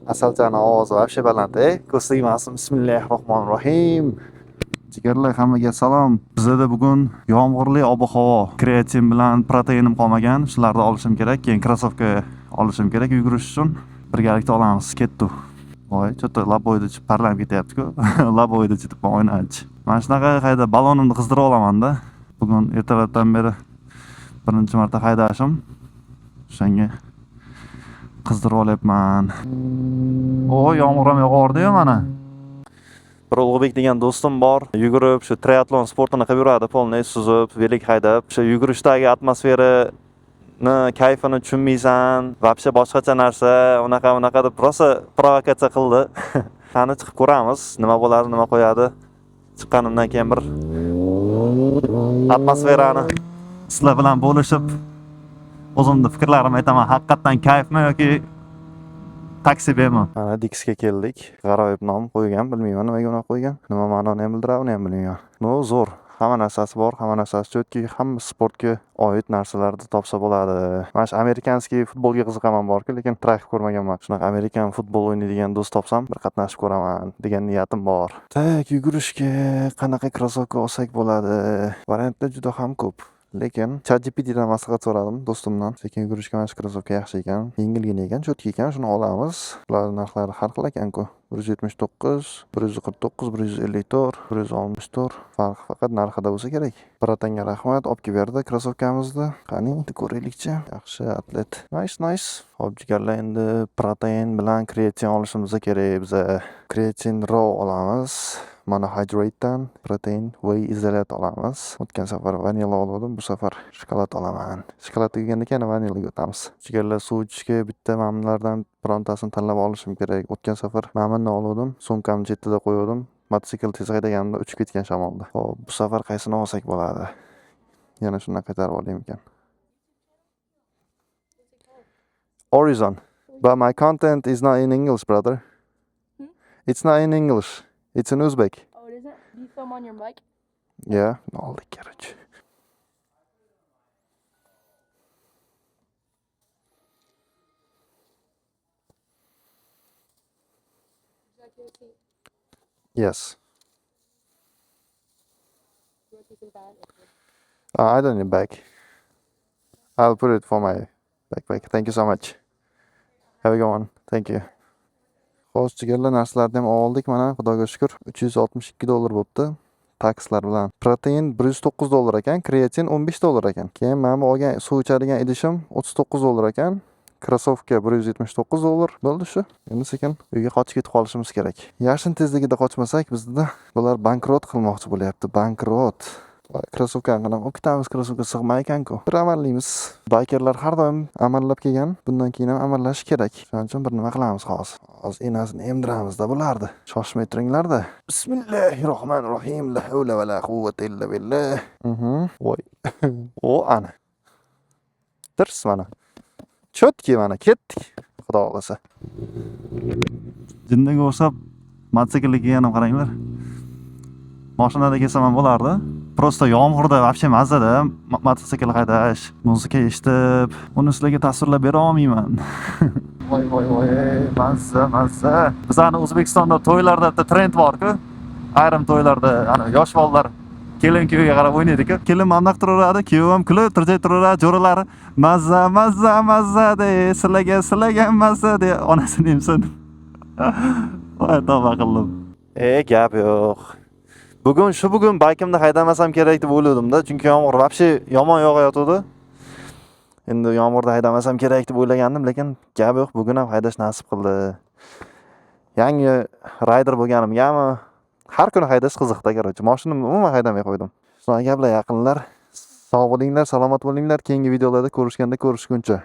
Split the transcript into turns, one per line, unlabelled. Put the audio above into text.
Asalchani ovozi вообще baland. Ko'z tegmasin. Bismillahirrohmanirrohim. Jigarlar, hammaga salom. Bizda bugun yomg'irli ob-havo. Kreatin bilan proteinim qolmagan. Shularni olishim kerak. Keyin krossovka olishim kerak yugurish uchun. Birgalikda olamiz. Ketdi. Voy, cho'tta laboyda chip parlanib ketyapti-ku. Laboyda chitib o'ynaychi. Mana shunaqa qayda balonimni qizdirib olaman-da. Bugun ertalabdan beri birinchi marta haydashim. Shunga qizdirib olyapman. Yomg'ir ham yog'ardi-yu mana. Bir Ulug'bek degan do'stim bor. Yugurib, shu triatlon sportini qilib yuradi, polniy suzib, velik haydab. Shu yugurishdagi atmosferani, kayfini tushunmaysan, вообще boshqacha narsa, unaqa deb rosa provokatsiya qildi. Qani chiqib ko'ramiz, nima bo'ladi, nima qo'yadi. Chiqqanimdan keyin bir atmosferani sizlar bilan bo'lishib, o'zimni fikrlarimni aytaman. Haqiqatan kayfmi yoki taksi bemi? Mana Dixga keldik. G'aroyib nom qo'ygan, bilmayman nimaga uni qo'ygan. Nima ma'noni ham bildiradi, uni ham bilmayman. Zo'r. Hamma narsasi bor, hamma narsasi chotki, hamma sportga oid narsalarni topsa bo'ladi. Mana shu amerikanskiy futbolga qiziqaman borku, lekin trek ko'rmaganman. Shunaqa amerikan futbol o'ynaydigan do'st topsam, bir qatnashib ko'raman degan niyatim bor. Tak, yugurishga qanaqa krossovka olsak bo'ladi? Variantlar juda ham ko'p. Lekin ChatGPTdan maslahat so'radim do'stimdan. Sekin yugurishga mana shu krossovka yaxshi ekan, yengilgina ekan, cho'tka ekan, shuni olamiz. Ularning narxlari har xil ekan-ku. 179, 149, 154, 164. Farq faqat narxida bo'lsa kerak. Bratanga rahmat, olib kelib berdi krossovkamizni. Qani, ko'raylikchi. Yaxshi atlet. Nice. Hop, jigarlar, endi protein bilan kreatin olishimiz kerak. Biz kreatin raw olamiz. Monohydrate'dan protein whey izolat olamiz. O'tgan safar vanilla oldim, bu safar shokolad olaman. Shokolad yeganda keyin vanillaga o'tamiz. Jigarlar, suv ichishga bitta ma'minlardan birontasini tanlab olishim kerak. O'tgan safar ma'minni oldim, sumkamni chetida qo'ydim. Mototsikl tez haydaganimda uchib ketgan shamolda. Hop, bu safar qaysini olsak bo'ladi? Yana shundan qaytarib olayim ekan. Horizon. But my content is not in English, brother. It's not in English. It's in Uzbek.
Oh, it isn't? Do you film on your mic?
Yeah, oldik kerak. Yes. I don't need a bag. I'll put it for my backpack. Thank you so much. Have a good one. Thank you. Xo'sh, jigarlar, narsalarni ham oldik mana, xudoga shukr. $362 bo'pti. Takslar bilan. Protein $109 ekan, kreatin $15 ekan. Keyin men olgan suv ichadigan idishim $39 ekan. Krossovka $179 bo'ldi shu. Endi sekin uyga qochib ketib qolishimiz kerak. Yashin tezligida qochmasak, bizda bular bankrot qilmoqchi bo'lyapti. Bankrot. Krossovkani qilib o'qitamiz, krossovka sig'may ekan-ku. Bir amallaymiz. Baykerlar har doim amallab kelgan, bundan keyin ham amallash kerak. Shuning uchun bir nima qilamiz hozir. Hozir enasini emdiramizda bo'lardi. Shoshmay turinglar-da. Bismillahirrohmanirrohim. La havla va la quvvata illa billah. Voy. Ana. Tirs mana. Chotki mana ketdik. Xudo xolasa. Jinniga o'xshab mototsiklga kelganim qaranglar. Mashinada kelsam ham bo'lardi. Prosta yomg'irda вообще mazada mototsikl haydash, muzika eshitib, uni sizlarga tasvirlab bera olmayman. Voy, mazza. Bizning O'zbekistonda to'ylarda trend bor-ku. Ayrim to'ylarda ana yosh bolalar kelin-kuyovga qarab o'ynaydi-ku. Kelin mamnaq turaveradi, kuyov ham kulib tirjayib turaveradi, jo'ralari mazza de, silagan mazza de, onasini emsin. Voy, tavba qildim. Gap yo'q. Bugun baykimni haydamasam kerak deb o'yladim-da, chunki yomg'ir вообще yomon yog'ayotdi. Endi yomg'irda haydamasam kerak deb o'ylagandim, lekin gap yo'q, bugun ham haydash nasib qildi. Yangi rider bo'lganimgami, har kuni haydash qiziqda, qarochi. Mashinamni umuman haydamay qo'ydim. Shunaqa gaplar, yaqinlar. Sog' bo'linglar, salomat bo'linglar. Keyingi videolarda ko'rishguncha.